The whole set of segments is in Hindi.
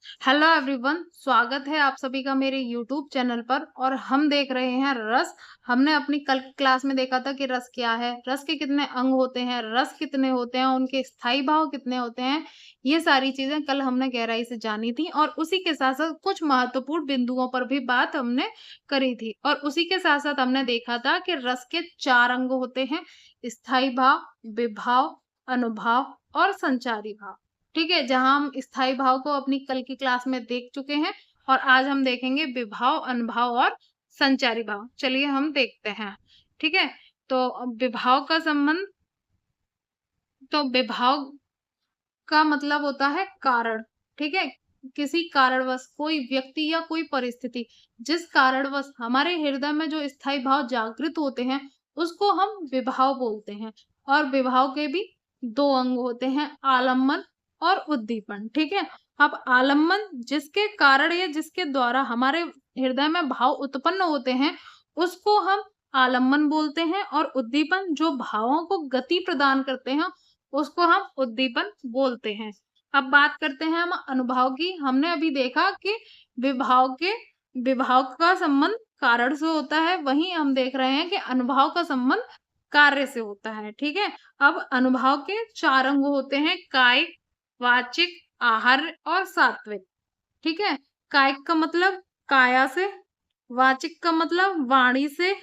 हेलो एवरीवन, स्वागत है आप सभी का मेरे यूट्यूब चैनल पर। और हम देख रहे हैं रस। हमने अपनी कल की क्लास में देखा था कि रस क्या है, रस के कितने अंग होते हैं, रस कितने होते हैं, उनके स्थायी भाव कितने होते हैं। ये सारी चीजें कल हमने गहराई से जानी थी और उसी के साथ साथ कुछ महत्वपूर्ण बिंदुओं पर भी बात हमने करी थी। और उसी के साथ साथ हमने देखा था कि रस के 4 अंग होते हैं: स्थायी भाव, विभाव, अनुभाव और संचारी भाव। ठीक है, जहां हम स्थायी भाव को अपनी कल की क्लास में देख चुके हैं और आज हम देखेंगे विभाव, अनुभाव और संचारी भाव। चलिए हम देखते हैं। ठीक है, तो विभाव का संबंध, तो विभाव का मतलब होता है कारण। ठीक है, किसी कारणवश कोई व्यक्ति या कोई परिस्थिति, जिस कारणवश हमारे हृदय में जो स्थायी भाव जागृत होते हैं, उसको हम विभाव बोलते हैं। और विभाव के भी 2 अंग होते हैं: आलम्बन और उद्दीपन। ठीक है, अब आलम्बन जिसके कारण या जिसके द्वारा हमारे हृदय में भाव उत्पन्न होते हैं, उसको हम आलम्बन बोलते हैं। और उद्दीपन जो भावों को गति प्रदान करते हैं, उसको हम उद्दीपन बोलते हैं। अब बात करते हैं हम अनुभाव की। हमने अभी देखा कि विभाव का संबंध कारण से होता है, वहीं हम देख रहे हैं कि अनुभाव का संबंध कार्य से होता है। ठीक है, अब अनुभाव के 4 अंग होते हैं: कायिक, वाचिक, आहार्य और सात्विक। ठीक है, कायिक का मतलब काया से, वाचिक का मतलब वाणी से,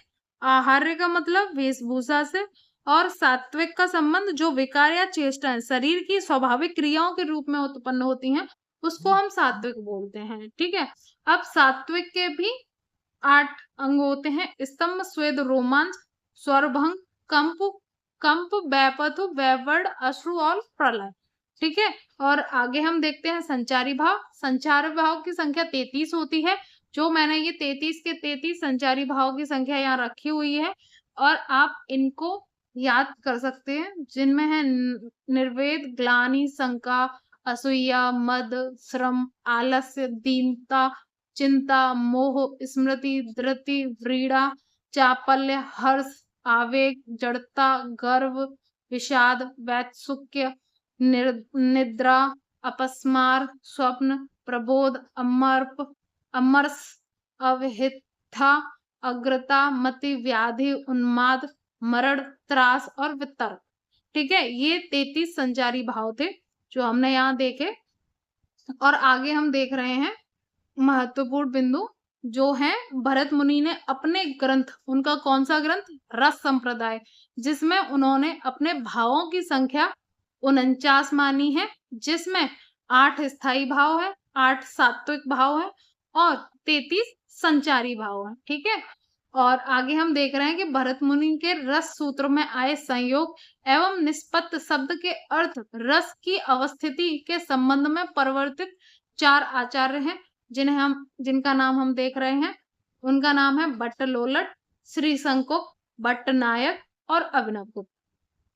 आहार्य का मतलब वेशभूषा से, और सात्विक का संबंध जो विकार या चेष्टाएं शरीर की स्वाभाविक क्रियाओं के रूप में उत्पन्न होती हैं, उसको हम सात्विक बोलते हैं। ठीक है, अब सात्विक के भी 8 अंग होते हैं: स्तंभ, स्वेद, रोमांच, स्वरभंग, कंप, व्यापथ, वैवर्ड, अश्रु और प्रलय। ठीक है, और आगे हम देखते हैं संचारी भाव। संचारी भाव की संख्या 33 होती है। जो मैंने ये 33 के 33 संचारी भाव की संख्या यहाँ रखी हुई है और आप इनको याद कर सकते हैं, जिनमें है निर्वेद, ग्लानि, शंका, असूया, मद, श्रम, आलस्य, दीनता, चिंता, मोह, स्मृति, धृति, व्रीड़ा, चापल्य, हर्ष, आवेग, जड़ता, गर्व, विषाद, वैत्सुक्य, निद्रा, अपस्मार, स्वप्न, प्रबोध, अमरस, अवहिथा, अग्रता, मति, व्याधि, उन्माद, मरण, त्रास और वितर्क। ठीक है, ये 33 संचारी भाव थे जो हमने यहाँ देखे। और आगे हम देख रहे हैं महत्वपूर्ण बिंदु जो है भरत मुनि ने अपने ग्रंथ, उनका कौन सा ग्रंथ, रस संप्रदाय, जिसमें उन्होंने अपने भावों की संख्या 49 मानी है, जिसमें 8 स्थायी भाव है, 8 सात्विक भाव है और 33 संचारी भाव है। ठीक है, और आगे हम देख रहे हैं कि भरत मुनि के रस सूत्र में आए संयोग एवं निष्पत्त शब्द के अर्थ रस की अवस्थिति के संबंध में परिवर्तित 4 आचार्य हैं, जिनका नाम हम देख रहे हैं। उनका नाम है भट्ट लोलट, श्री संकुक, भट्ट नायक और अभिनव गुप्त।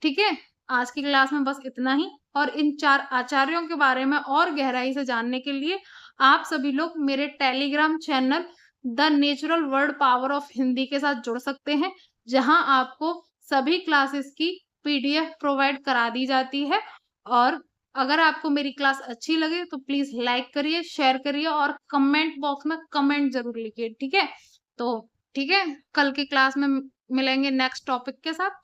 ठीक है, आज की क्लास में बस इतना ही। और इन 4 आचार्यों के बारे में और गहराई से जानने के लिए आप सभी लोग मेरे Telegram channel the natural word power of Hindi के साथ जुड़ सकते हैं, जहां आपको सभी क्लासेस की पीडीएफ प्रोवाइड करा दी जाती है। और अगर आपको मेरी क्लास अच्छी लगे तो प्लीज लाइक करिए, शेयर करिए और कमेंट बॉक्स में कमेंट जरूर लिखिए। ठीक है, तो ठीक है, कल की क्लास में मिलेंगे नेक्स्ट टॉपिक के साथ।